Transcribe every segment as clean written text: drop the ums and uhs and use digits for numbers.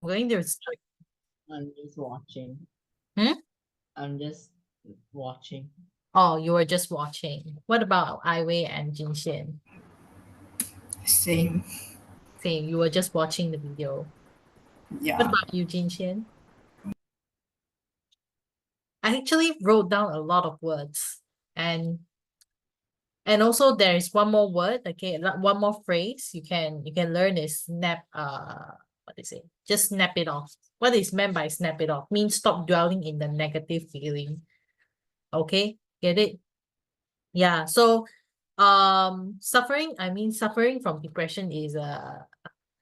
I'm going to start. I'm just watching. Hmm? I'm just watching. Oh, you were just watching. What about Ai Wei and Jinxian? Same. Same, you were just watching the video. What Yeah. about you, Jinxian? I actually wrote down a lot of words, and also there is one more word, okay, one more phrase you can learn is snap. What is it? Just snap it off. What is meant by snap it off? Means stop dwelling in the negative feeling. Okay, get it? Yeah. So, suffering from depression is a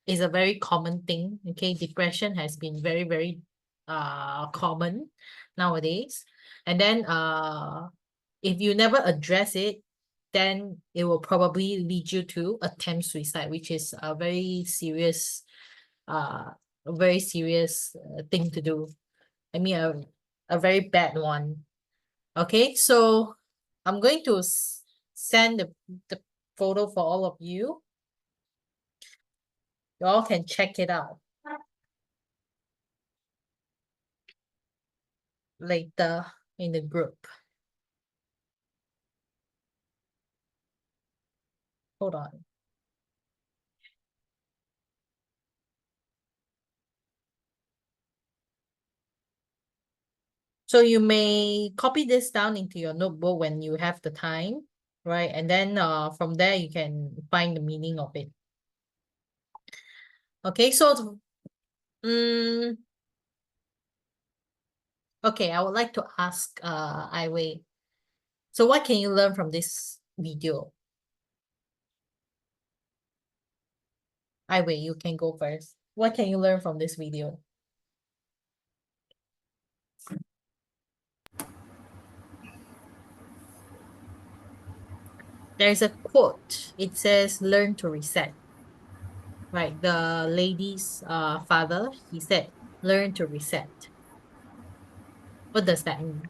very common thing. Okay, depression has been very common nowadays, and then if you never address it, then it will probably lead you to attempt suicide, which is uh a very serious thing to do. I mean, a very bad one. Okay, so I'm going to send the photo for all of you. You all can check it out later in the group. Hold on. So you may copy this down into your notebook when you have the time, right? And then from there you can find the meaning of it. Okay, so okay, I would like to ask Ai Wei. So what can you learn from this video? Ai Wei, you can go first. What can you learn from this video? There's a quote. It says, learn to reset. Right. The lady's father, he said, learn to reset. What does that mean?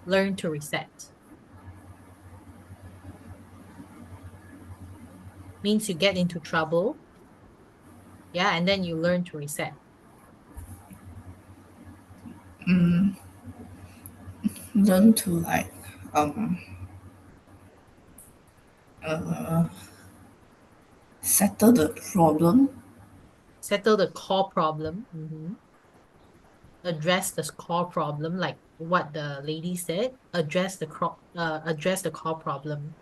Learn to reset. Means you get into trouble. Yeah, and then you learn to reset. Learn to like uh settle the problem. Settle the core problem. Address the core problem, like what the lady said. Address the core problem.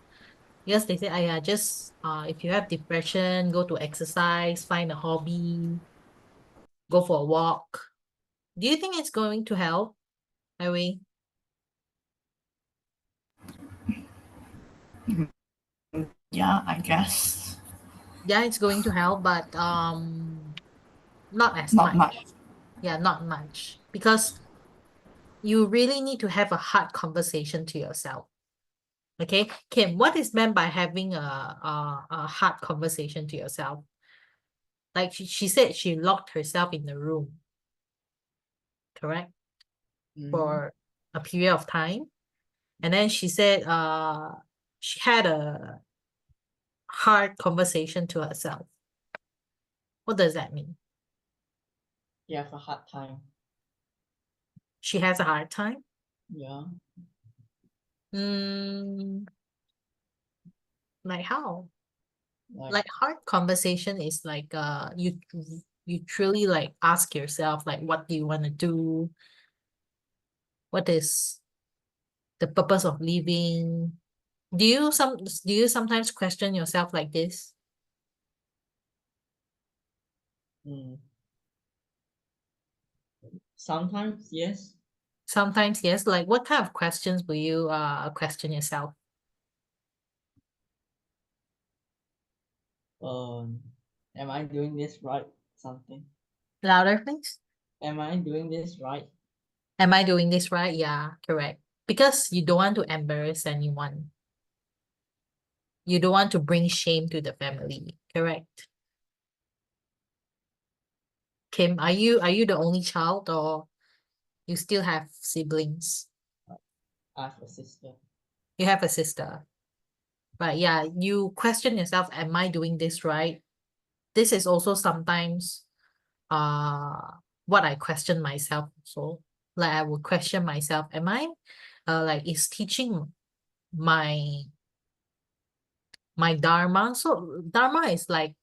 Yes, they say, yeah, just if you have depression, go to exercise, find a hobby, go for a walk. Do you think it's going to help, Irene? Yeah, I guess. Yeah, it's going to help, but not as Not much. much. Yeah, not much. Because you really need to have a hard conversation to yourself. Okay, Kim, what is meant by having a hard conversation to yourself? Like she said she locked herself in the room, correct? For a period of time. And then she said she had a hard conversation to herself. What does that mean? You have a hard time. She has a hard time? Yeah. Like how? Like Like hard conversation is like you truly like ask yourself like what do you want to do? What is the purpose of living? Do you sometimes question yourself like this? Sometimes, yes. Sometimes, yes. Like what kind of questions will you question yourself? Am I doing this right? Something. Louder, please. Am I doing this right? Am I doing this right? Yeah, correct. Because you don't want to embarrass anyone. You don't want to bring shame to the family, correct? Kim, are you the only child or you still have siblings? I have a sister. You have a sister. But yeah, you question yourself, am I doing this right? this is also sometimes what I question myself. So like I would question myself, am I like is teaching my dharma? So dharma is like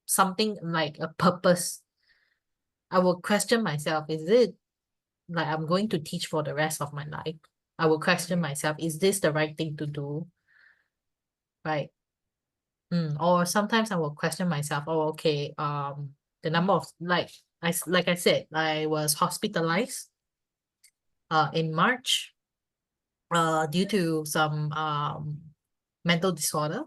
something like a purpose. I will question myself, is it like I'm going to teach for the rest of my life? I will question myself, is this the right thing to do? Right. Or sometimes I will question myself, oh, okay, the number of like I said, I was hospitalized in March due to some mental disorder.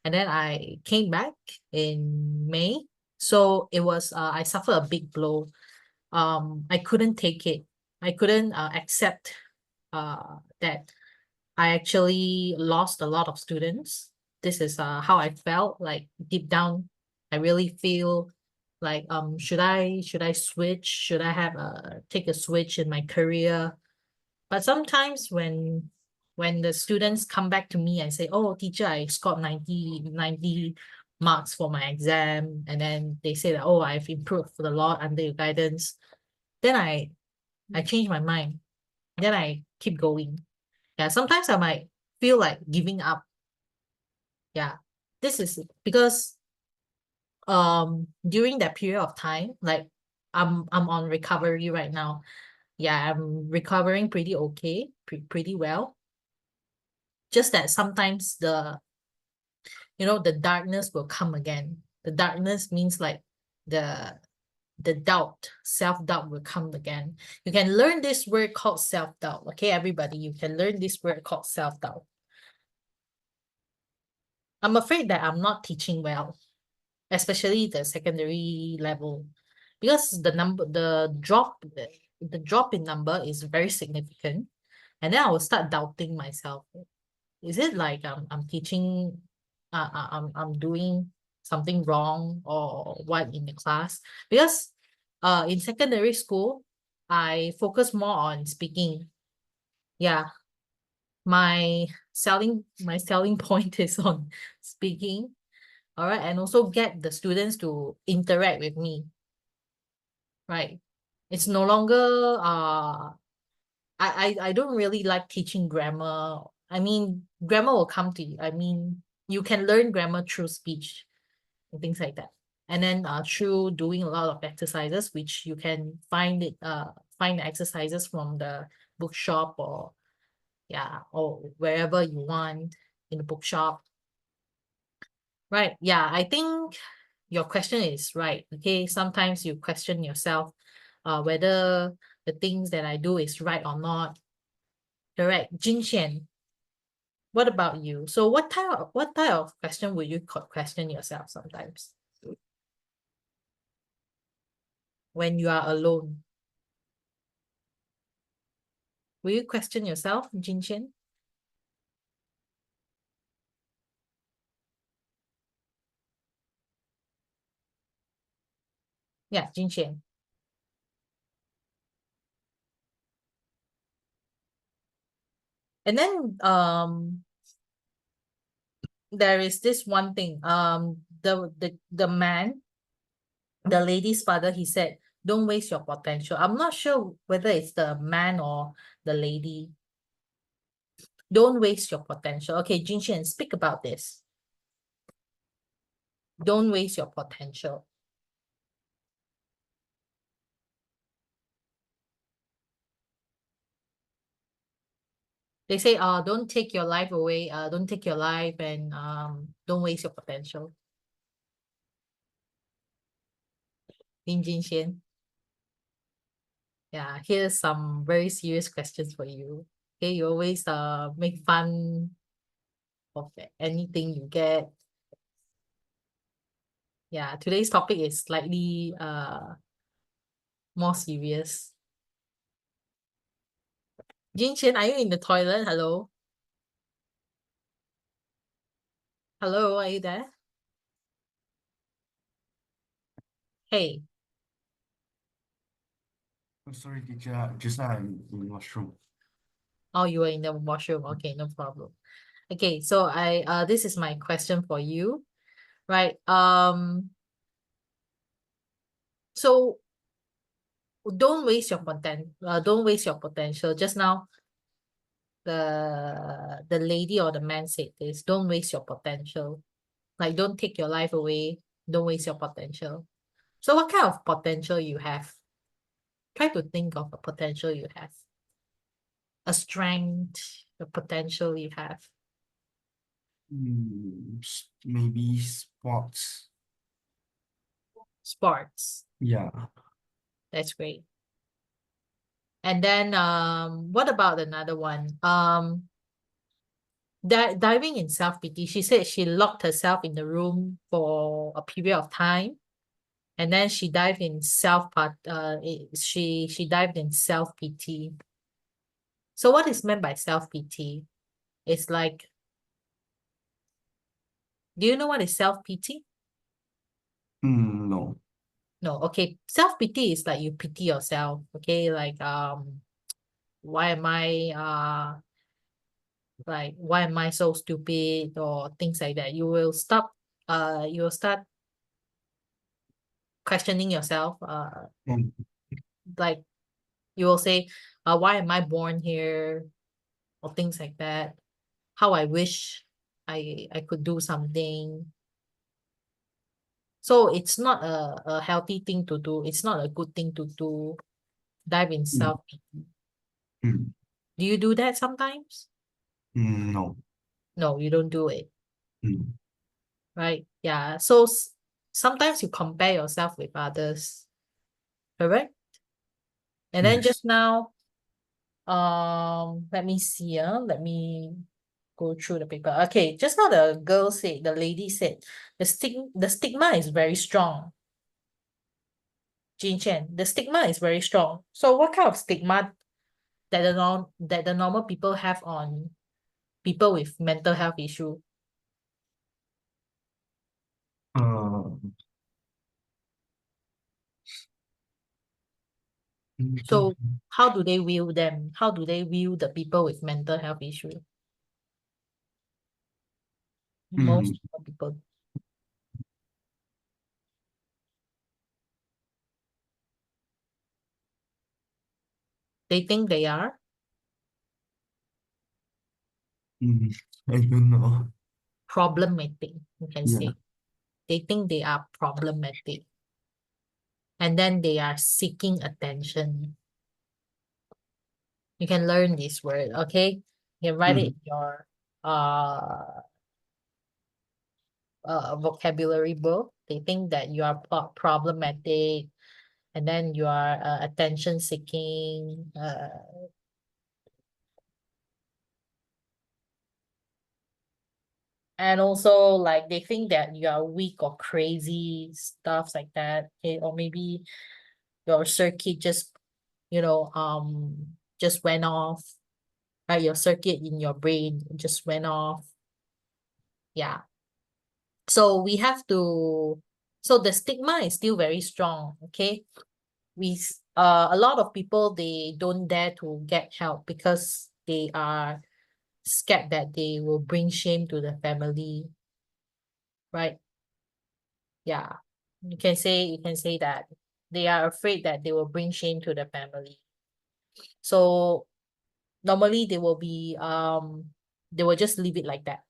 And then I came back in May. So it was I suffered a big blow. I couldn't take it. I couldn't accept that I actually lost a lot of students. This is how I felt, like deep down. I really feel like should I switch? Should I have take a switch in my career? But sometimes when the students come back to me and say, oh, teacher, I scored 90 marks for my exam, and then they say that, oh, I've improved a lot under your guidance, then I change my mind. Then I keep going. Yeah, sometimes I might feel like giving up. Yeah. This is because during that period of time, like I'm on recovery right now. Yeah, I'm recovering pretty okay, pretty well. Just that sometimes the darkness will come again. The darkness means like the doubt, self-doubt will come again. You can learn this word called self-doubt. Okay, everybody, you can learn this word called self-doubt. I'm afraid that I'm not teaching well, especially the secondary level, because the drop in number is very significant. And then I will start doubting myself. Is it like I'm teaching, I'm doing something wrong or what in the class? Because in secondary school, I focus more on speaking. Yeah, my selling point is on speaking. All right, and also get the students to interact with me. Right. It's no longer I don't really like teaching grammar. I mean, grammar will come to you. I mean, you can learn grammar through speech and things like that. And then through doing a lot of exercises, which you can find the exercises from the bookshop or wherever you want in the bookshop. Right. Yeah, I think your question is right. Okay. Sometimes you question yourself whether the things that I do is right or not. Correct. Jinxian, what about you? So what type of question will you question yourself sometimes when you are alone? Will you question yourself, Jinxian? Yeah, Jinxian. And then there is this one thing. The man, the lady's father, he said, don't waste your potential. I'm not sure whether it's the man or the lady. Don't waste your potential. Okay, Jinxian, speak about this. Don't waste your potential. They say, don't take your life away. Don't take your life and don't waste your potential. Lin Jinxian. Yeah, here's some very serious questions for you. Okay, you always make fun of anything you get. Yeah, today's topic is slightly more serious. Jinxian, are you in the toilet? Hello? Hello, are you there? Hey. I'm sorry, teacher. Just now I'm in the washroom. Oh, you were in the washroom. Okay, no problem. Okay, so this is my question for you, right? So don't waste your potential. Just now, the lady or the man said this, don't waste your potential. Like, don't take your life away. Don't waste your potential. So what kind of potential you have? Try to think of a potential you have. A strength, a potential you have. Maybe sports. Sports. Yeah. That's great. And then what about another one? Diving in self-pity. She said she locked herself in the room for a period of time, and then she dived in she dived in self-pity. So what is meant by self-pity? It's like, do you know what is self-pity? No. No, okay. Self-pity is like you pity yourself, okay? Like why am I so stupid, or things like that. You will start questioning yourself, Mm. like you will say, why am I born here, or things like that. How I wish I could do something. So it's not a healthy thing to do. It's not a good thing to do. Dive in Mm. self-pity. Mm. Do you do that sometimes? No. No, you don't do it, Mm. right? Yeah. So sometimes you compare yourself with others, correct? And then Yes. just now, let me see, let me go through the paper. Okay, just now the lady said, the stigma is very strong. Jin Chen, the stigma is very strong. So what kind of stigma that the normal people have on people with mental health issue? Uh, So how do they view them? How do they view the people with mental health issue? Most people. They think they are I don't know. problematic, you can Yeah. say. They think they are problematic. And then they are seeking attention. You can learn this word, okay? You can write it in your uh vocabulary book. They think that you are problematic, and then you are attention seeking. And also, like, they think that you are weak or crazy, stuff like that. Okay, or maybe your circuit just went off. Right, your circuit in your brain just went off. Yeah. So we have to. So the stigma is still very strong. Okay. A lot of people, they don't dare to get help because they are scared that they will bring shame to the family, right? Yeah, you can say that they are afraid that they will bring shame to the family. So normally they will just leave it like that.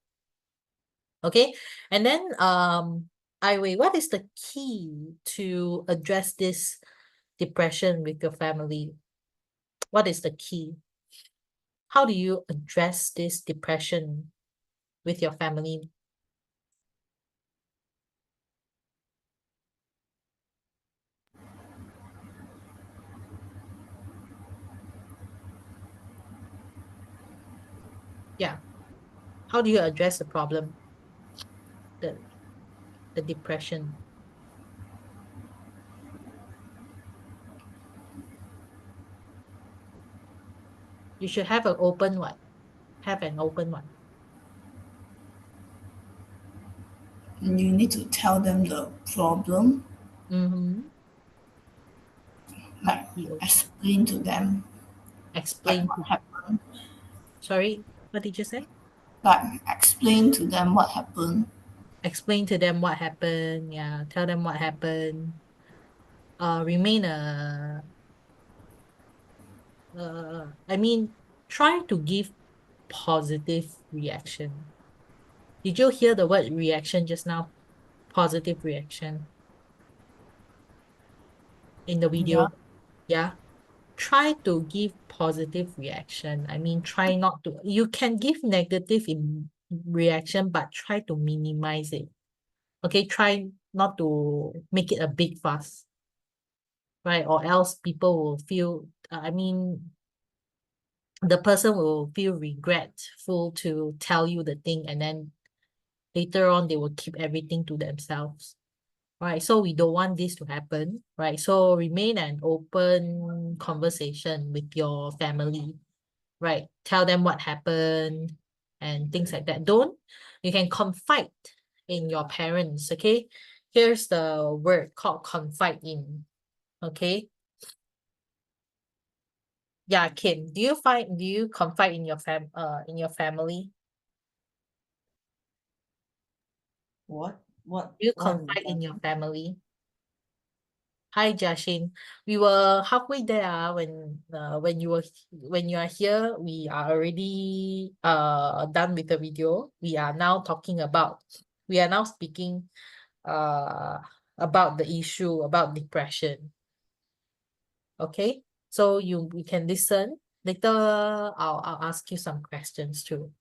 Okay. And then Ai Wei, what is the key to address this depression with your family? What is the key? How do you address this depression with your family? Yeah. How do you address the problem, the the depression? You should have an open one. Have an open one. You need to tell them the problem, Mm-hmm. like explain to them like Explain what to, happened. sorry, what did you say? Like explain to them what happened. Explain to them what happened. Yeah, tell them what happened. remain I mean, try to give positive reaction. Did you hear the word reaction just now? Positive reaction in the video. Yeah. Try to give positive reaction. I mean, try not to. You can give negative reaction, but try to minimize it. Okay, try not to make it a big fuss, right? Or else people will feel, I mean, the person will feel regretful to tell you the thing, and then later on they will keep everything to themselves. Right, so we don't want this to happen, right? So remain an open conversation with your family, right? Tell them what happened and things like that. You can confide in your parents, okay? Here's the word called confide in, okay? Yeah, Kim, do you confide in your family? What? Do you What in the confide in your family? family? Hi, Jashin. We were halfway there when you are here. We are already done with the video. We are now speaking uh about the issue about depression. Okay, so you can listen. Later, I'll ask you some questions too.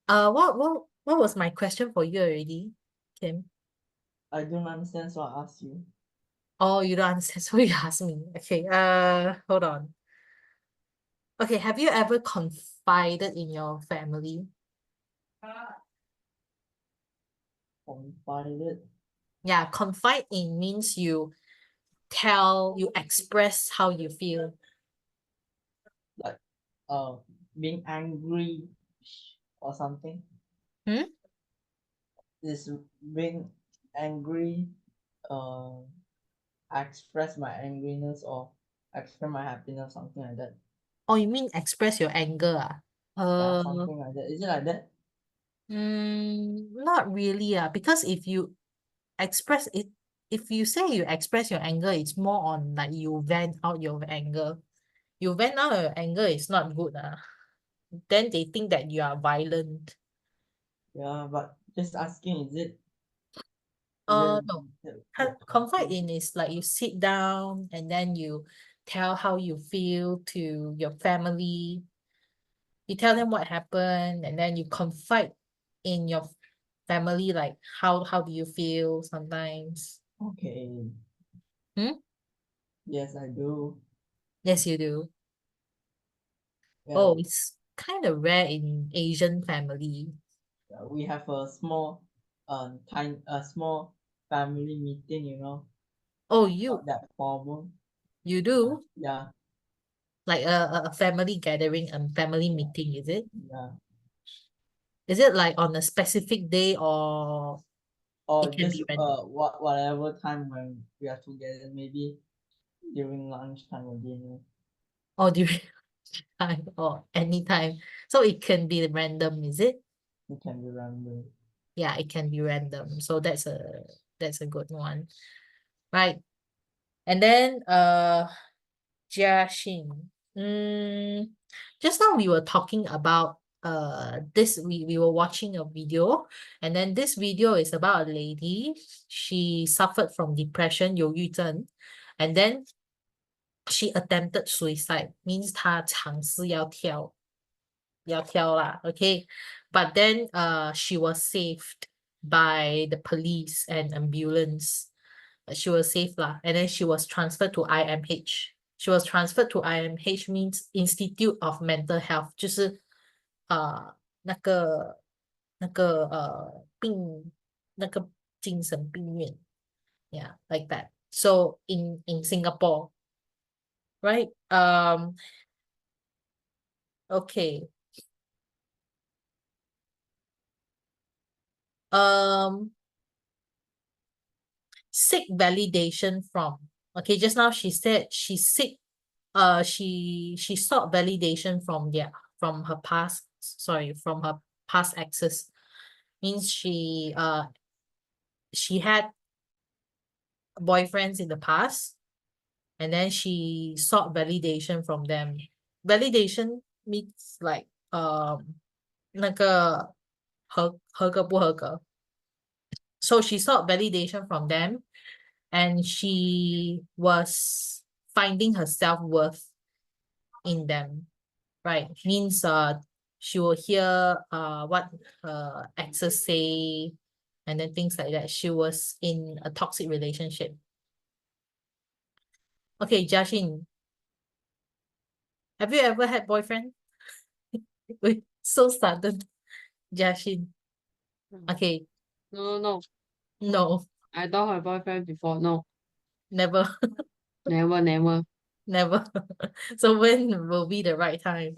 What was my question for you already, Kim? I don't understand, so I ask you. Oh, you don't understand, so you ask me. Okay, hold on. Okay, have you ever confided in your family? Confided, Yeah, confide in means you express how you feel. like being angry or something. Hmm? Is being angry express my angriness or express my happiness, something like that. Oh, you mean express your anger, ah? Yeah, something like that. Is it like that? Not really, because if you express it, if you say you express your anger, it's more on like you vent out your anger. You vent out your anger is not good, then they think that you are violent. Yeah, but just asking, is it No. yeah, Confide in is like you sit down and then you tell how you feel to your family. You tell them what happened and then you confide in your family, like how do you feel sometimes? okay. Hmm? Yes, I do. Yes, you do. Yeah, Oh, it's kind of rare in Asian family. we have a small a small family meeting, Oh, not that formal. you do? Yeah, Like a family gathering and family meeting, is it? yeah. Is it like on a specific day or Or it can just be random? whatever time when we are together, maybe during lunchtime or dinner. Or during time or anytime. So it can be random, is it? We can remember. Yeah, it can be random. So that's a good one. Right. And then Jiaxin. Just now we were talking about this we were watching a video, and then this video is about a lady. She suffered from depression, 忧郁症, and then she attempted suicide, means 她尝试要跳啦, okay? But then she was saved by the police and ambulance. She was saved lah, and then she was transferred to IMH. She was transferred to IMH means Institute of Mental Health, 就是那个精神病院. Yeah, like that. So in Singapore, right? Okay. Um, seek validation from. Okay, just now she said she sought validation from her past, sorry, from her past exes. Means she had boyfriends in the past, and then she sought validation from them. Validation means like 那个合格不合格. So she sought validation from them, and she was finding her self-worth in them, right? Means she will hear what her exes say, and then things like that. She was in a toxic relationship. Okay, Jashin, have you ever had boyfriend? Wait, so sudden, Jashin. Okay, No. no, I don't have boyfriend before. No, never, never. never. So when will be the right time?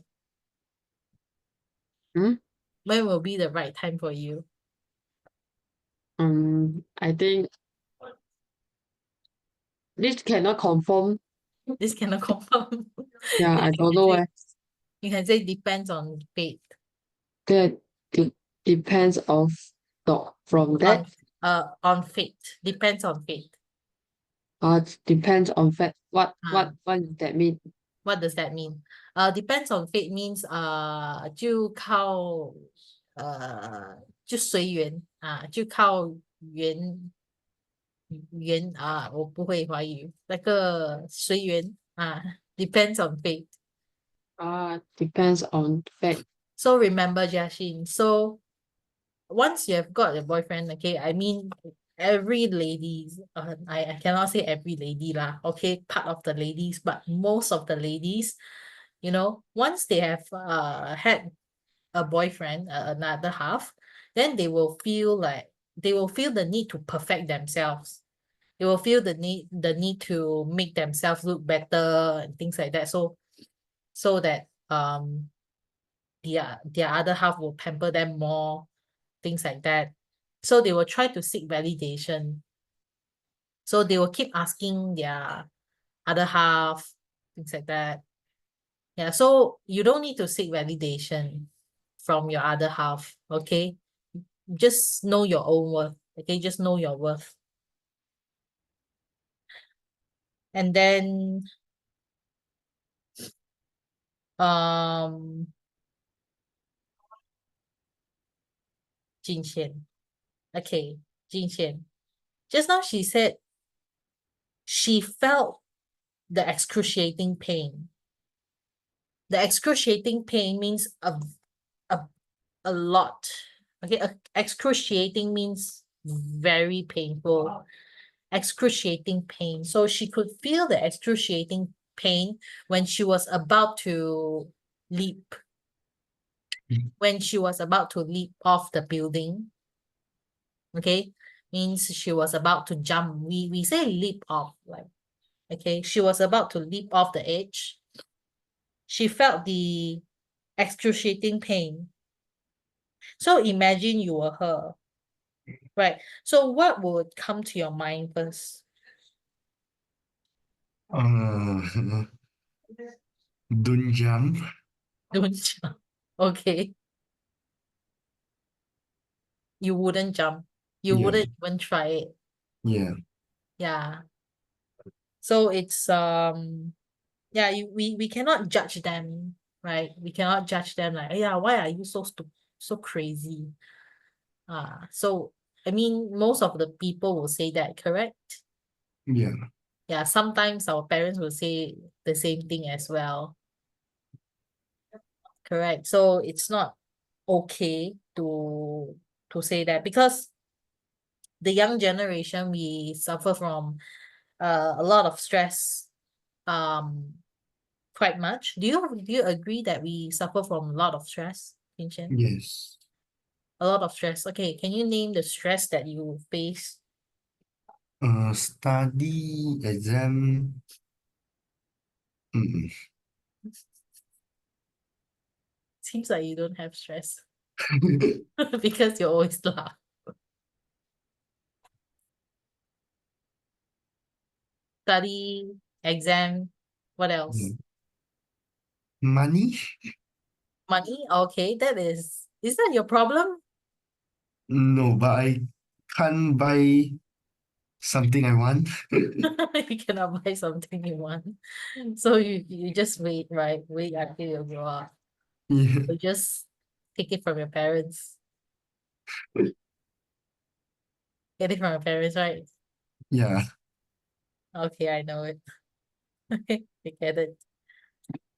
Hmm? When will be the right time for you? I think this cannot confirm. This cannot confirm. Yeah, I don't know. You can say depends on fate. That depends from that. On fate. Depends on fate. Depends on fact. What Ah. does that mean? What does that mean? Depends on fate means 就靠就随缘啊，就靠我不会华语，那个随缘啊，depends on fate. Depends on fact. So remember, Jashin, so once you have got a boyfriend, okay, I mean every ladies, I cannot say every lady lah, okay, part of the ladies, but most of the ladies, you know, once they have had a boyfriend, another half, then they will feel the need to perfect themselves. They will feel the need to make themselves look better and things like that. So that their other half will pamper them more, things like that. So they will try to seek validation. So they will keep asking their other half, things like that. Yeah, so you don't need to seek validation from your other half, okay? Just know your own worth, okay? Just know your worth. And then, Jin Xian. Okay, Jin Xian. Just now she said she felt the excruciating pain. The excruciating pain means a lot. Okay, excruciating means very painful. Excruciating pain. So she could feel the excruciating pain when she was about to leap. When she was about to leap off the building. Okay, means she was about to jump. We say leap off, like, okay, she was about to leap off the edge. She felt the excruciating pain. So imagine you were her, right? So what would come to your mind first? Don't jump. Don't jump. Okay. You wouldn't jump. You Yeah. wouldn't even try it. Yeah. Yeah. So it's yeah, we cannot judge them, right? We cannot judge them like, yeah, why are you so stupid, so crazy? So I mean, most of the people will say that, correct? Yeah. Yeah, sometimes our parents will say the same thing as well. Correct. So it's not okay to say that, because the young generation, we suffer from a lot of stress, quite much. Do you agree that we suffer from a lot of stress, Vincent? Yes. A lot of stress. Okay, can you name the stress that you face? Study, exam. Seems like you don't have stress because you always laugh. Study, exam, what else? Money? Money? Okay, is that your problem? No, but I can't buy something I want. You cannot buy something you want. So you just wait, right? Wait until you grow up. Yeah. You just take it from your parents. Get it from your parents, right? Yeah. Okay, I know it. I get it.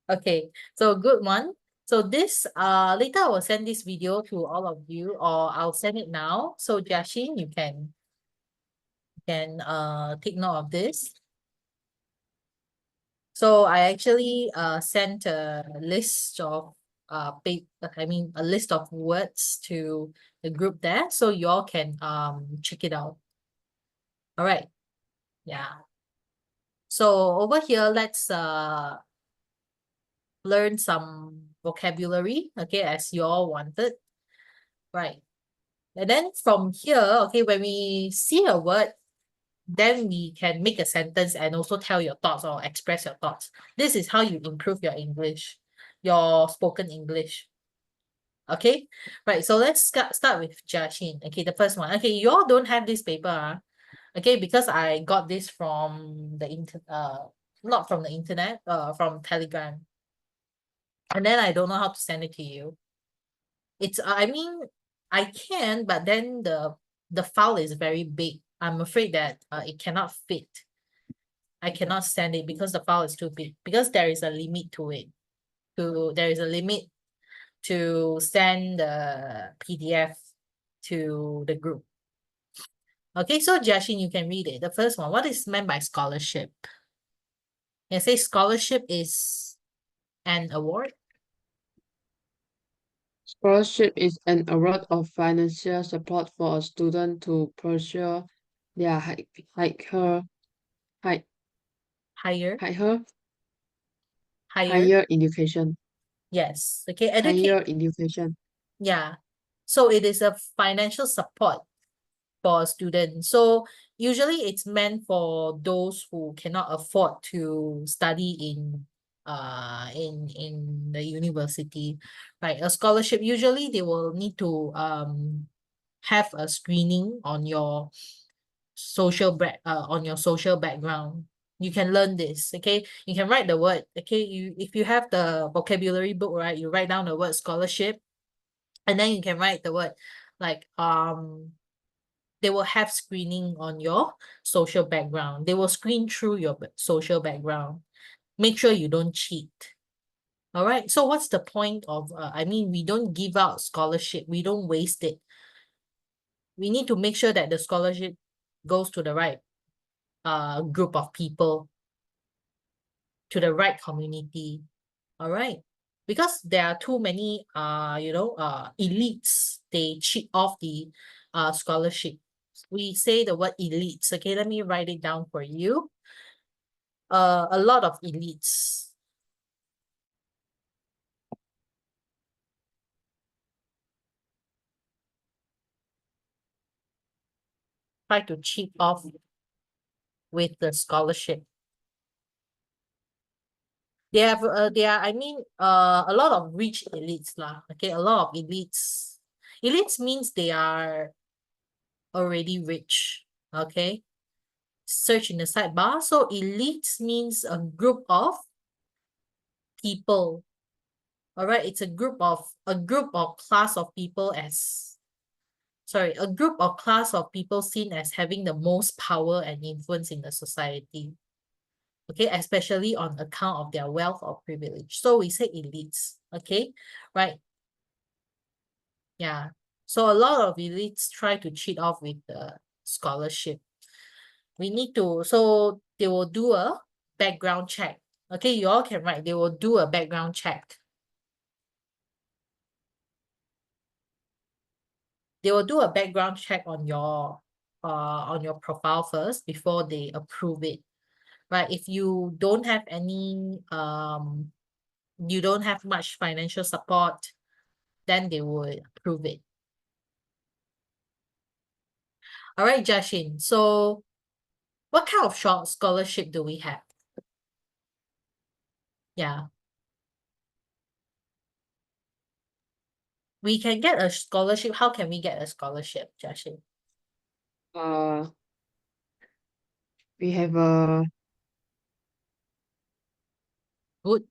Okay, so good one. So this later I will send this video to all of you, or I'll send it now. So Jashin, you can take note of this. So I actually sent a list of a list of words to the group there, so you all can check it out. All right. Yeah. So over here, let's learn some vocabulary, okay, as you all wanted. Right. And then from here, okay, when we see a word, then we can make a sentence and also tell your thoughts or express your thoughts. This is how you improve your English, your spoken English. Okay, right. So let's start with Jashin. Okay, the first one. Okay, you all don't have this paper, okay, because I got this from the not from the internet, from Telegram. And then I don't know how to send it to you. It's I mean, I can, but then the file is very big. I'm afraid that it cannot fit. I cannot send it because the file is too big, because there is a limit to it. There is a limit to send the PDF to the group. Okay, so Jashin, you can read it. The first one, what is meant by scholarship? It says scholarship is an award. Scholarship is an award of financial support for a student to pursue their Higher, higher education. yes. Okay, Higher education. yeah. So it is a financial support for a student. So usually it's meant for those who cannot afford to study in the university, right? A scholarship, usually they will need to have a screening on your social background. You can learn this, okay? You can write the word, okay? If you have the vocabulary book, right, you write down the word scholarship, and then you can write the word like they will have screening on your social background. They will screen through your social background. Make sure you don't cheat. All right. So what's the point of, we don't give out scholarship. We don't waste it. We need to make sure that the scholarship goes to the right group of people, to the right community. All right. Because there are too many, elites, they cheat off the scholarship. We say the word elites. Okay, let me write it down for you. A lot of elites. Try to cheat off with the scholarship. There are, a lot of rich elites lah. Okay, a lot of elites. Elites means they are already rich. Okay, search in the sidebar. So elites means a group of people. All right, it's a group of class of people a group of class of people seen as having the most power and influence in the society. Okay, especially on account of their wealth or privilege. So we say elites. Okay, right? Yeah. So a lot of elites try to cheat off with the scholarship. We need to, so they will do a background check. Okay, you all can write, they will do a background check. They will do a background check on your profile first before they approve it. Right? If you don't have any you don't have much financial support, then they will approve it. All right, Jashin. So what kind of short scholarship do we have? Yeah. We can get a scholarship. How can we get a scholarship, Jashin? Uh, We have a Good.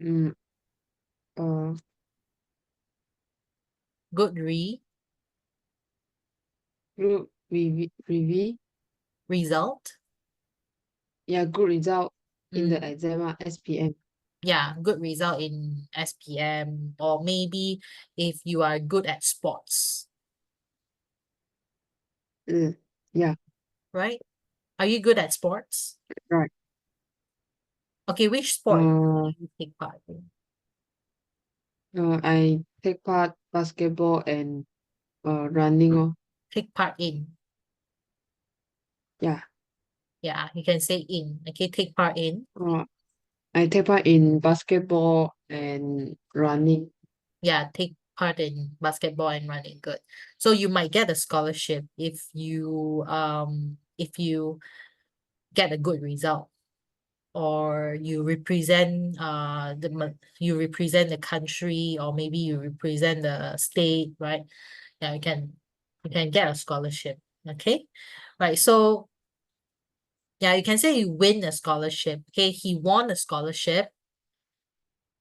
mm, uh, Good good review. result. Yeah, good result in the Mm. exam, SPM. Yeah, good result in SPM, or maybe if you are good at sports, Yeah, right? Are you good at sports? right. Okay, which sport Uh, do you take part in? I take part basketball and running. Take part in. Yeah. Yeah, you can say in. Okay, take part in. I take part in basketball and running. Yeah, take part in basketball and running. Good. So you might get a scholarship if you get a good result, or you represent you represent the country, or maybe you represent the state, right? Yeah, you can get a scholarship. Okay. Right. So yeah, you can say you win a scholarship. Okay, he won a scholarship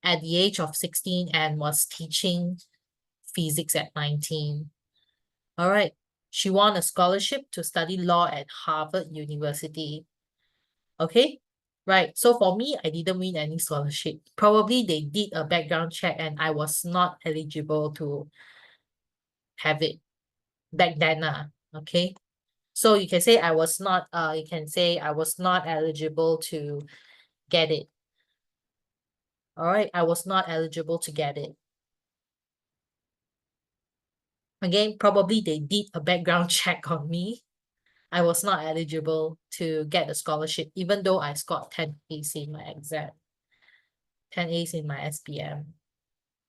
at the age of 16 and was teaching physics at 19. All right. She won a scholarship to study law at Harvard University. Okay. Right. So for me, I didn't win any scholarship. Probably they did a background check and I was not eligible to have it back then. Okay. So you can say you can say I was not eligible to get it. All right. I was not eligible to get it. Again, probably they did a background check on me. I was not eligible to get a scholarship, even though I scored 10 A's in my exam, 10 A's in my SPM.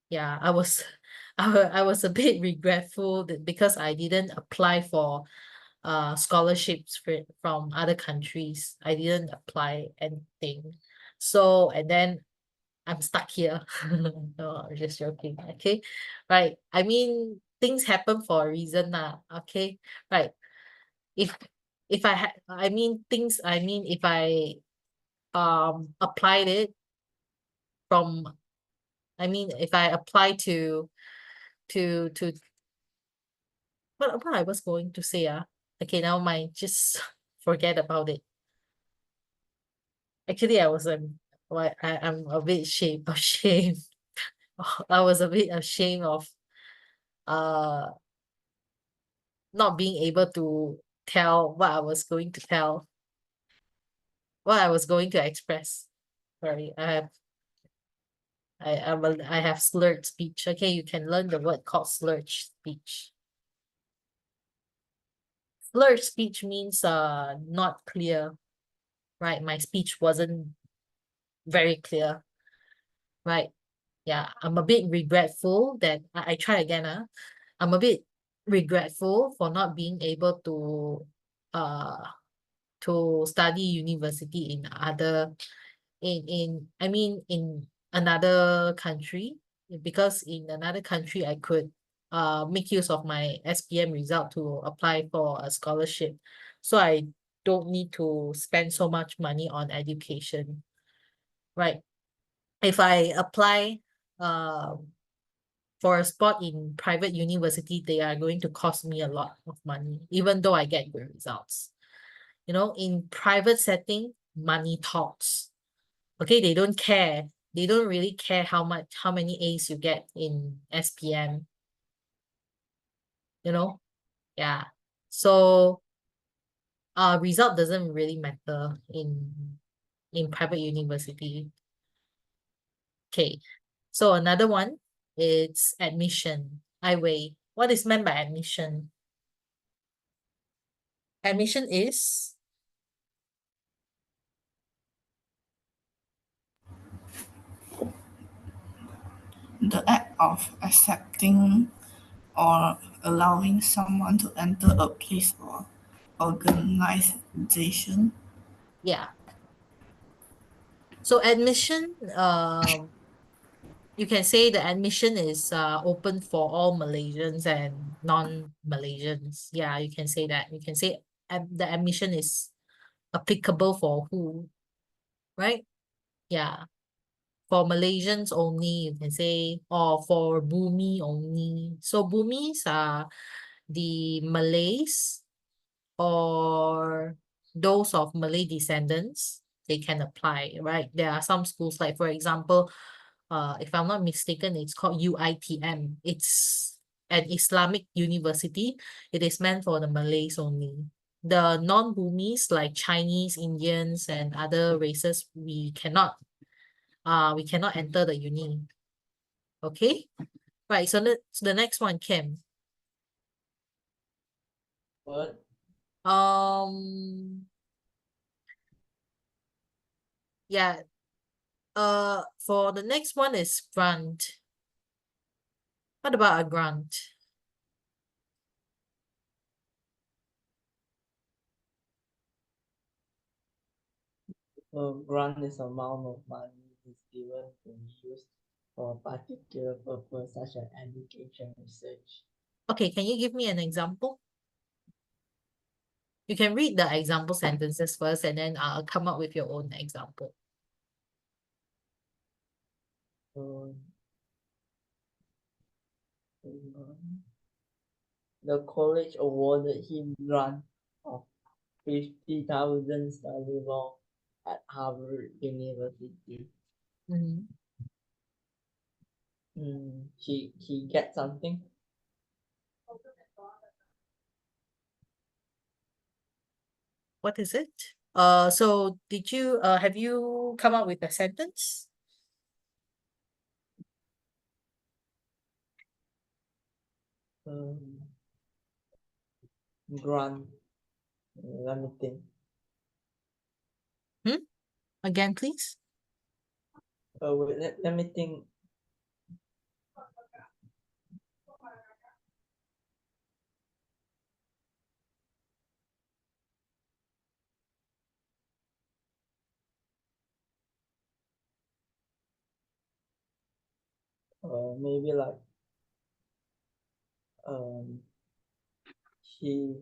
Yeah, I was I was a bit regretful because I didn't apply for scholarships from other countries. I didn't apply anything. So, and then I'm stuck here. No, I'm just joking. Okay. Right. I mean, things happen for a reason now. Okay. Right. If if I had if I applied it from if I apply to what I was going to say, okay, now mind, just forget about it. Actually, I'm a bit ashamed. I was a bit ashamed of uh not being able to tell what I was going to tell, what I was going to express. Sorry, I have slurred speech. Okay, you can learn the word called slurred speech. Slurred speech means not clear, right? My speech wasn't very clear, right? Yeah, I'm a bit regretful that I try again. I'm a bit regretful for not being able uh to study university in other in another country, because in another country I could make use of my SPM result to apply for a scholarship, so I don't need to spend so much money on education, right? If I apply uh for a spot in private university, they are going to cost me a lot of money, even though I get good results. In private setting, money talks. Okay, they don't care. They don't really care how many A's you get in SPM, you know? Yeah. So result doesn't really matter in private university. Okay. So another one, it's admission. What is meant by admission? Admission is The act of accepting or allowing someone to enter a place or organization. yeah. So admission, you can say the admission is open for all Malaysians and non-Malaysians. Yeah, you can say that. You can say the admission is applicable for who, right? Yeah. For Malaysians only, you can say, or for Bumi only. So Bumis are the Malays or those of Malay descendants. They can apply, right? There are some schools, like for example, if I'm not mistaken, it's called UITM. It's an Islamic university. It is meant for the Malays only. The non-Bumis like Chinese, Indians, and other races, we cannot enter the uni. Okay? Right, so the next one, Kim. What? Yeah. For the next one is grant. What about a grant? A grant is amount of money is given to be used for a particular purpose, such as education research. Okay, can you give me an example? You can read the example sentences first and then I'll come up with your own example. The college awarded him grant of 50,000 study law at Harvard University. Mhm. He get something. What is it? So did you have you come up with a sentence? Grant. Let me think. Again, please. Wait, let me think. Maybe like he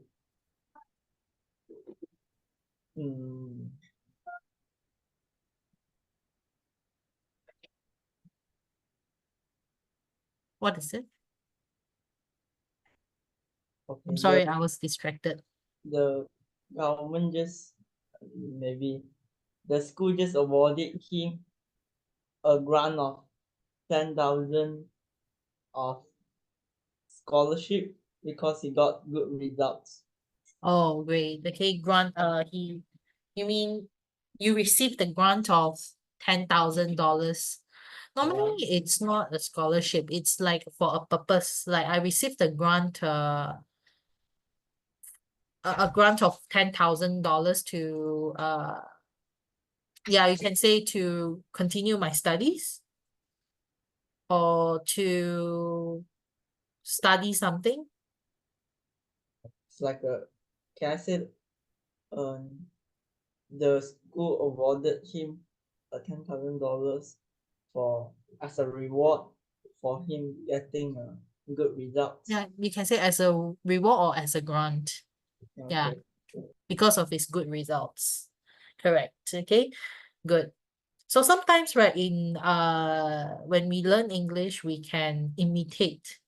What is it? okay, I'm sorry, I was distracted. the government just maybe the school just awarded him a grant of 10,000 of scholarship because he got good results. Oh, great. Okay, grant, you mean you received the grant of $10,000. Normally, it's not a scholarship. It's like for a purpose. Like I received a grant, a grant of $10,000 to, yeah, you can say to continue my studies or to study something. It's like can I say, the school awarded him a $10,000 for as a reward for him getting good results. Yeah, you can say as a reward or as a grant. Yeah, Okay. because of his good results. Correct. Okay, good. So sometimes, right, in when we learn English, we can imitate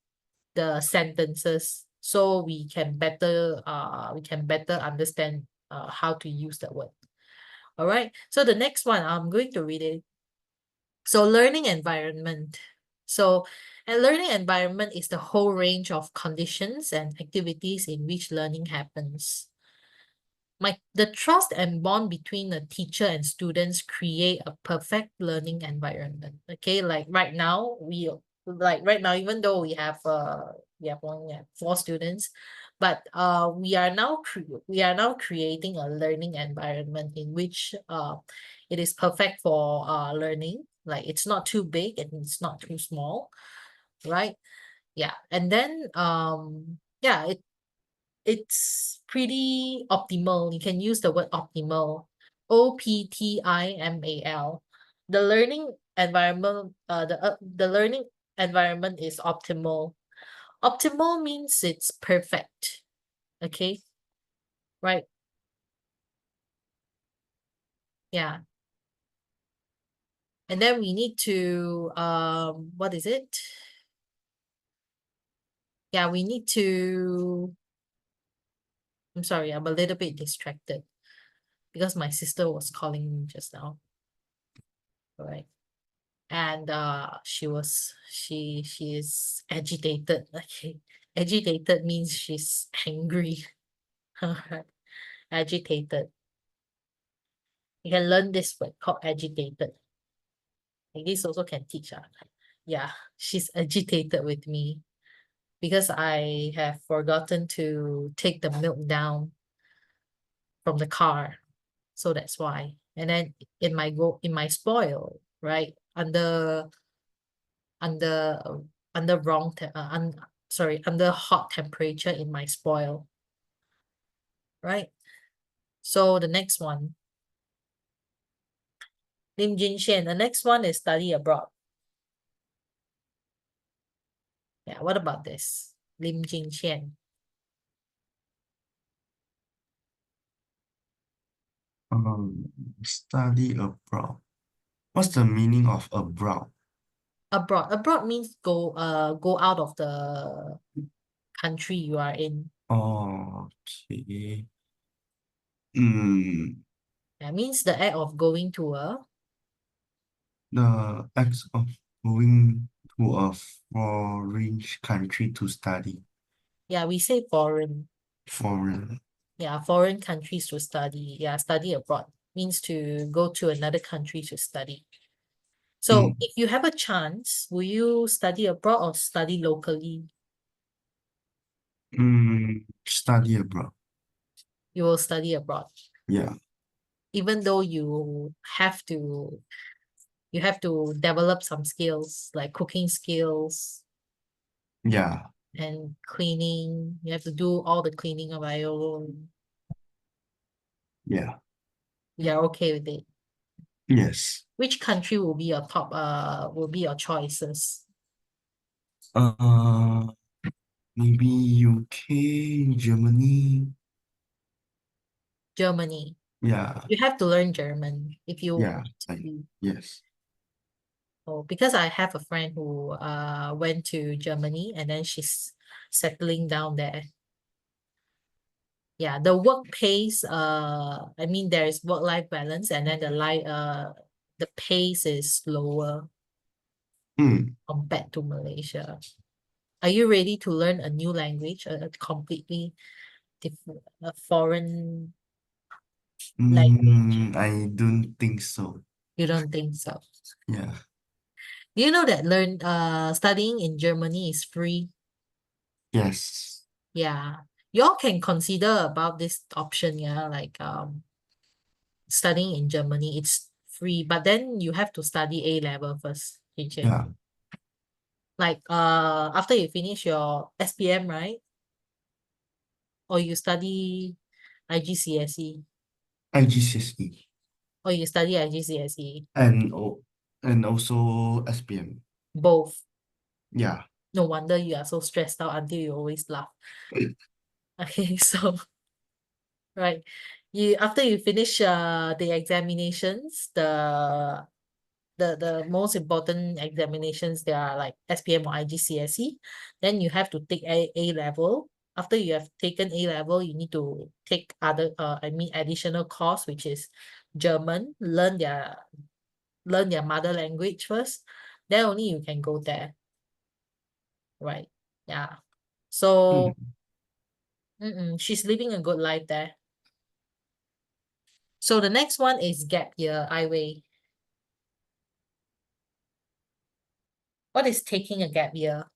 the sentences so we can better understand how to use the word. All right. So the next one, I'm going to read it. So learning environment. So a learning environment is the whole range of conditions and activities in which learning happens. The trust and bond between the teacher and students create a perfect learning environment. Okay, like right now, even though we have only 4 students, but we are now creating a learning environment in which it is perfect for learning. Like it's not too big and it's not too small, right? Yeah, and then yeah, it's pretty optimal. You can use the word optimal. OPTIMAL. The learning environment, the learning environment is optimal. Optimal means it's perfect. Okay. Right. Yeah. And then we need to, what is it? Yeah, we need to, I'm sorry, I'm a little bit distracted because my sister was calling me just now. All right. And she is agitated. Okay. Agitated means she's angry. Alright. Agitated. You can learn this word called agitated. Like this also can teach. Yeah, she's agitated with me because I have forgotten to take the milk down from the car. So that's why. And then in my spoil, right? Under under wrong under hot temperature in my spoil. Right? So the next one. Lim Jin Xian. The next one is study abroad. Yeah, what about this? Lim Jin Xian. Study abroad. What's the meaning of abroad? Abroad. Abroad means go out of the country you are in. Okay. Mm, That means the act of going to the act of going to a foreign country to study. yeah, we say foreign. Foreign. Yeah, foreign countries to study. Yeah, study abroad means to go to another country to study. So if you have a chance, will you study abroad or study locally? Study abroad. You will study abroad. Yeah. Even though you have to develop some skills like cooking skills Yeah. and cleaning. You have to do all the cleaning of your own. Yeah. You're okay with it. Yes. Which country will be your top will be your choices? Maybe UK, Germany. Germany. Yeah. You have to learn German if you Yeah. want to be. Yes. Oh, because I have a friend who went to Germany and then she's settling down there. Yeah, the work pace, I mean there is work-life balance and then the pace is slower compared to Malaysia. Are you ready to learn a new language, a completely different, a foreign language? I don't think so. You don't think so? Yeah. Do you know that studying in Germany is free? Yes. Yeah. Y'all can consider about this option, yeah, like studying in Germany, it's free, but then you have to study A level first, Jin. Yeah. Like after you finish your SPM, right? Or you study IGCSE, IGCSE or you study IGCSE, and also SPM. both. Yeah. No wonder you are so stressed out until you always laugh. Okay, so right. After you finish the examinations, the most important examinations, they are like SPM or IGCSE. Then you have to take A level. After you have taken A level, you need to take additional course, which is German. Learn their mother language first. Then only you can go there. Right. Yeah. So she's living a good life there. So the next one is gap year, I Wei. What is taking a gap year?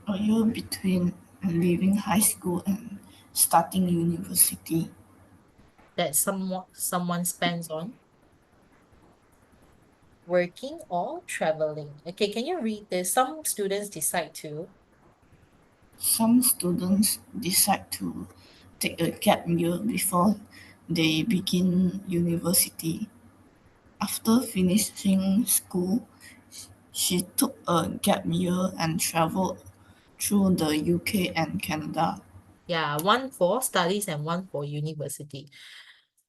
A year between leaving high school and starting university. That someone spends on working or traveling. Okay, can you read this? Some students decide to. Some students decide to take a gap year before they begin university. After finishing school, she took a gap year and traveled through the UK and Canada. Yeah, one for studies and one for university.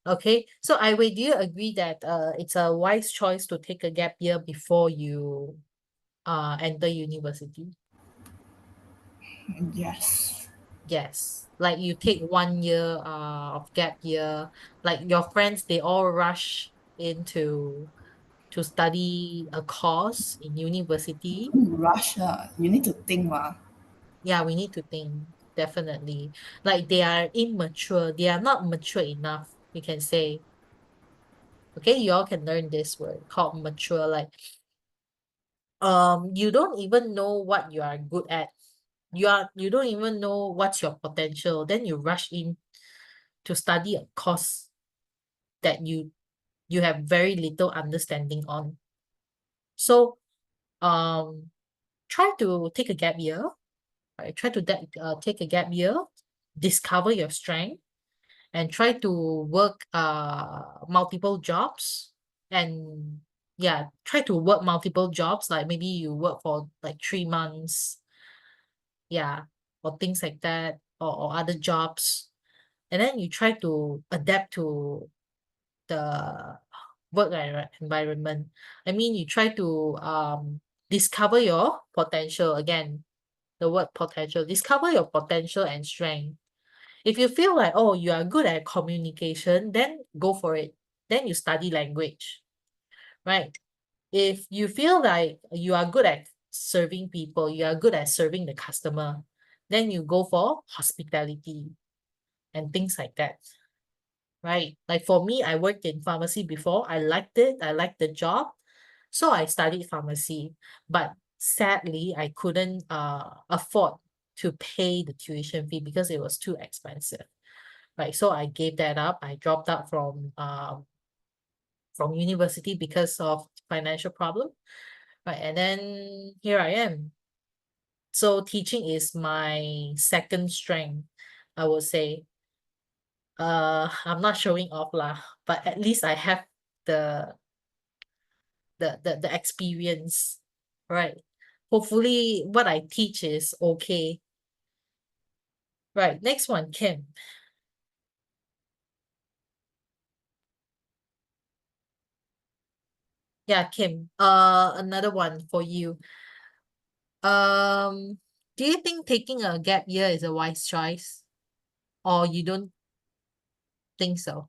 Okay, so I do you agree that it's a wise choice to take a gap year before you enter university? Yes. Yes, like you take 1 year of gap year, like your friends they all rush into to study a course in university. Rush, you need to think, Yeah, we need to think definitely. Like they are immature, they are not mature enough, you can say. Okay, you all can learn this word called mature. Like you don't even know what you are good at. You don't even know what's your potential. Then you rush in to study a course that you have very little understanding on. So try to take a gap year, right? Try to take a gap year, discover your strength, and try to work multiple jobs. And yeah, try to work multiple jobs, like maybe you work for like 3 months, yeah, or things like that, or other jobs. And then you try to adapt to the environment. I mean, you try to discover your potential. Again, the word potential. Discover your potential and strength. If you feel like, oh, you are good at communication, then go for it. Then you study language, right? If you feel like you are good at serving people, you are good at serving the customer, then you go for hospitality and things like that, right? Like for me, I worked in pharmacy before. I liked it. I liked the job. So I studied pharmacy. But sadly, I couldn't afford to pay the tuition fee because it was too expensive. Right. So I gave that up. I dropped out from university because of financial problem. Right. And then here I am. So teaching is my second strength, I would say. I'm not showing off lah, but at least I have the the experience, right? Hopefully what I teach is okay. Right, next one, Kim. Yeah, Kim. Another one for you. Do you think taking a gap year is a wise choice? Or you don't think so?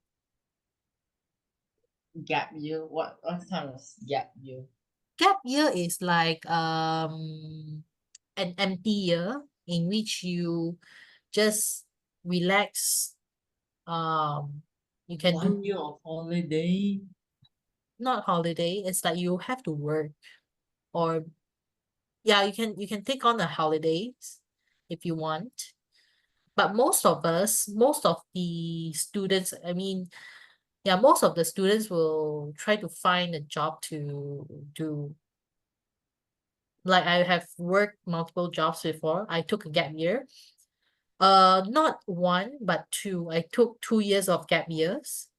Gap year. What kind of gap year? Gap year is like an empty year in which you just relax. You can do 1 year of holiday. not holiday, it's like you have to work, or yeah, you can take on the holidays if you want. But most of us, most of the students, I mean, yeah, most of the students will try to find a job to do. Like I have worked multiple jobs before. I took a gap year. Not one, but two. I took 2 years of gap years.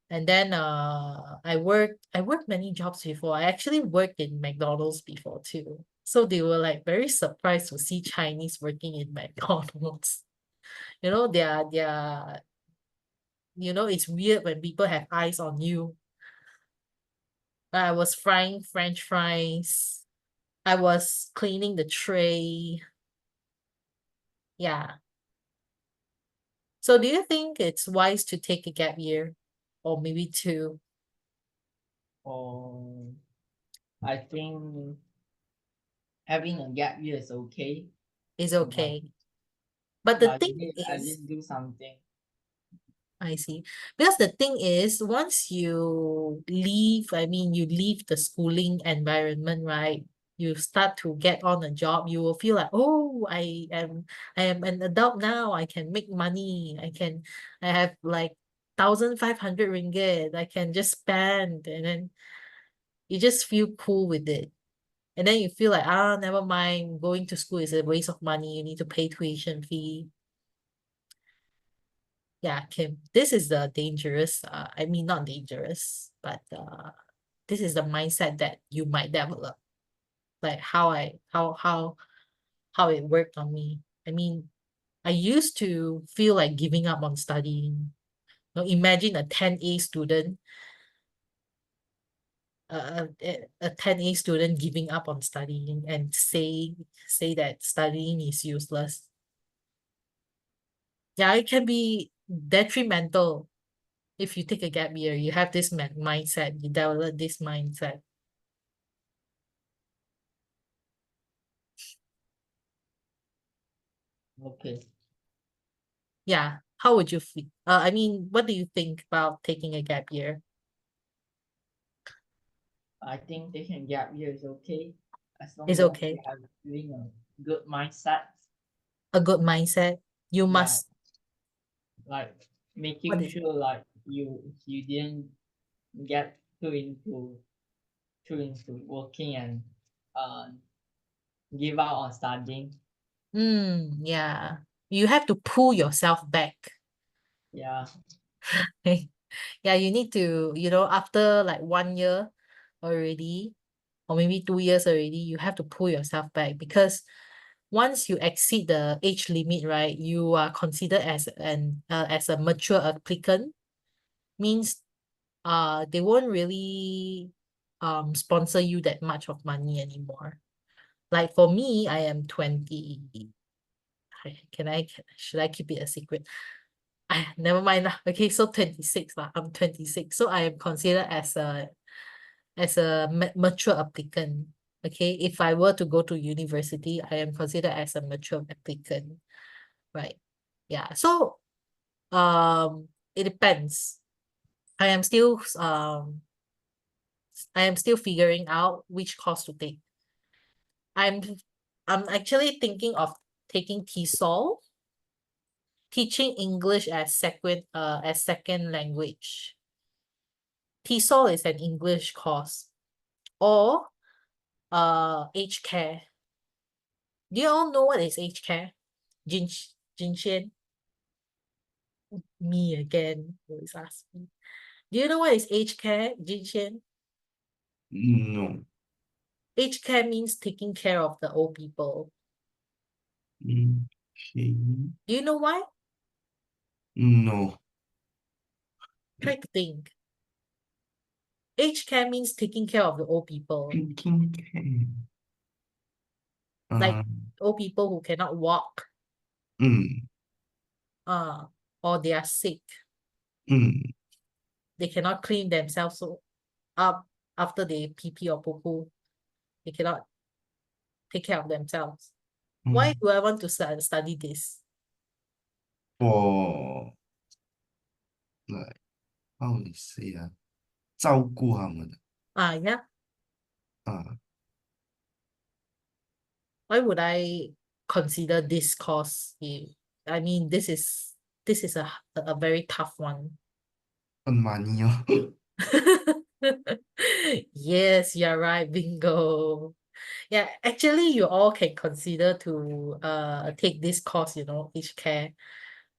And then I worked many jobs before. I actually worked in McDonald's before too. So they were like very surprised to see Chinese working in McDonald's. They're it's weird when people have eyes on you. I was frying French fries. I was cleaning the tray. Yeah. So do you think it's wise to take a gap year or maybe two? Or I think having a gap year is okay. Is But, okay. But the but you thing need at is, least do something. I see. Because the thing is, once you leave, I mean, you leave the schooling environment, right? You start to get on a job, you will feel like, oh, I am an adult now. I can make money. I have like 1,500 ringgit. I can just spend, and then you just feel cool with it. And then you feel like, never mind, going to school is a waste of money. You need to pay tuition fee. Yeah, Kim, this is the dangerous, I mean, not dangerous, but this is the mindset that you might develop. Like how it worked on me. I mean, I used to feel like giving up on studying. Now imagine a 10A student, a 10A student giving up on studying and say that studying is useless. Yeah, it can be detrimental if you take a gap year. You have this mindset, you develop this mindset. Okay. Yeah, how would you feel? I mean, what do you think about taking a gap year? I think taking a gap year is okay as long It's as you okay. have doing a good mindset. A good mindset. You Yeah, must. like What making is it? sure like you didn't get too into working and uh give up on studying. Yeah. You have to pull yourself back. Yeah, Yeah, you need to, after like 1 year already, or maybe 2 years already, you have to pull yourself back because once you exceed the age limit, right, you are considered as a mature applicant. Means they won't really sponsor you that much of money anymore. Like for me, I am 20. Should I keep it a secret? Never mind lah. Okay, so 26 lah. I'm 26. So I am considered as a mature applicant. Okay, if I were to go to university, I am considered as a mature applicant. Right. Yeah. So it depends. I am still figuring out which course to take. I'm I'm actually thinking of taking TESOL, teaching English as second language. TESOL is an English course, or aged care. Do you all know what is aged care? Jin Xian? Me again, always ask me. Do you know what is aged care, Jin Xian? No. Aged care means taking care of the old people. Okay. Do you know why? No. Try to think. Aged care means taking care of the old people. Thinking can. Like old people who cannot walk, Mm, or they are sick. mm, They cannot clean themselves up after they pee or poo. They cannot take care of themselves. Why do I want to study this? For like how to say 照顾他们 Yeah. 啊 Why would I consider this course? I mean, this is a very tough one. money Yes, you're right, bingo. Yeah, actually, you all can consider to take this course, aged care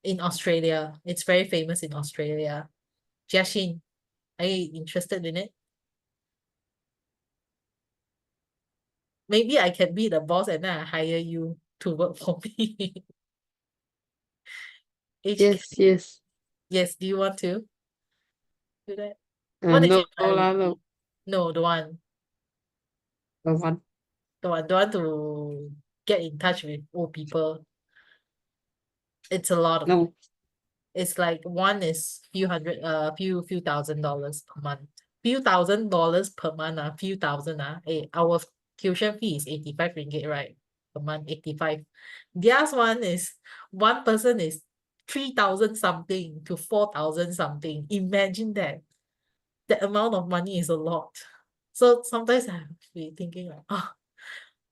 in Australia. It's very famous in Australia. Jiaxin, are you interested in it? Maybe I can be the boss and then I hire you to work for me. Aged care. Yes. Yes, do you want to do that? What is No your lah, priority? No, don't want. the one. Don't want to get in touch with old people. It's a lot of No. It's like one is few $1,000 per month. Few $1,000 per month, few thousand. Our tuition fee is 85 ringgit, right? Per month, 85. Theirs one person is 3,000 something to 4,000 something. Imagine that. The amount of money is a lot. So sometimes I be thinking like,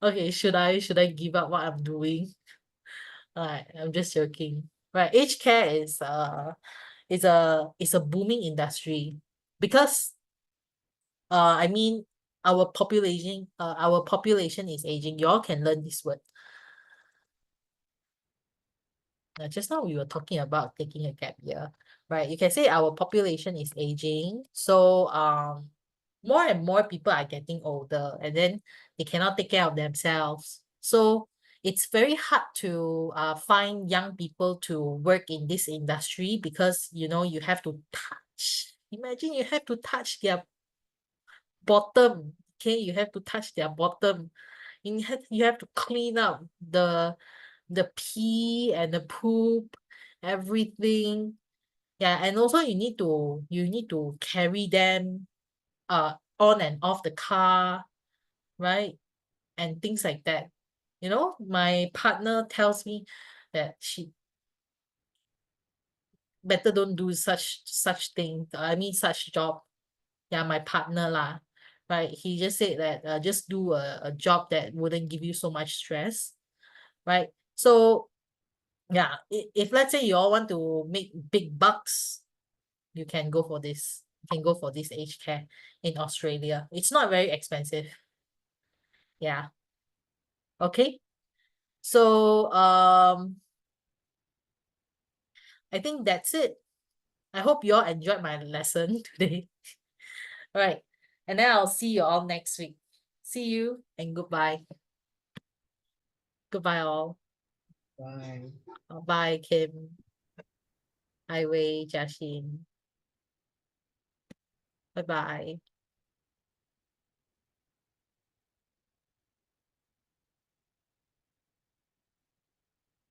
okay, should I give up what I'm doing? I'm just joking. Right, aged care is a booming industry because I mean our population is aging. You all can learn this word. Just now we were talking about taking a gap year, right? You can say our population is aging, so more and more people are getting older, and then they cannot take care of themselves. So it's very hard to find young people to work in this industry because you know you have to touch. Imagine you have to touch their bottom. Okay, you have to touch their bottom. You have to clean up the pee and the poop, everything. Yeah, and also you need to carry them on and off the car, right? And things like that. You know, my partner tells me that she better don't do such thing. I mean such job. Yeah, my partner lah. Right. He just said that just do a job that wouldn't give you so much stress. Right. So yeah, if let's say you all want to make big bucks, you can go for this. You can go for this aged care in Australia. It's not very expensive. Yeah. Okay. So I think that's it. I hope you all enjoyed my lesson today. All right. And then I'll see you all next week. See you and goodbye. Goodbye all. Bye. Bye, Kim. Ai Wei, Jiaxin. Bye bye.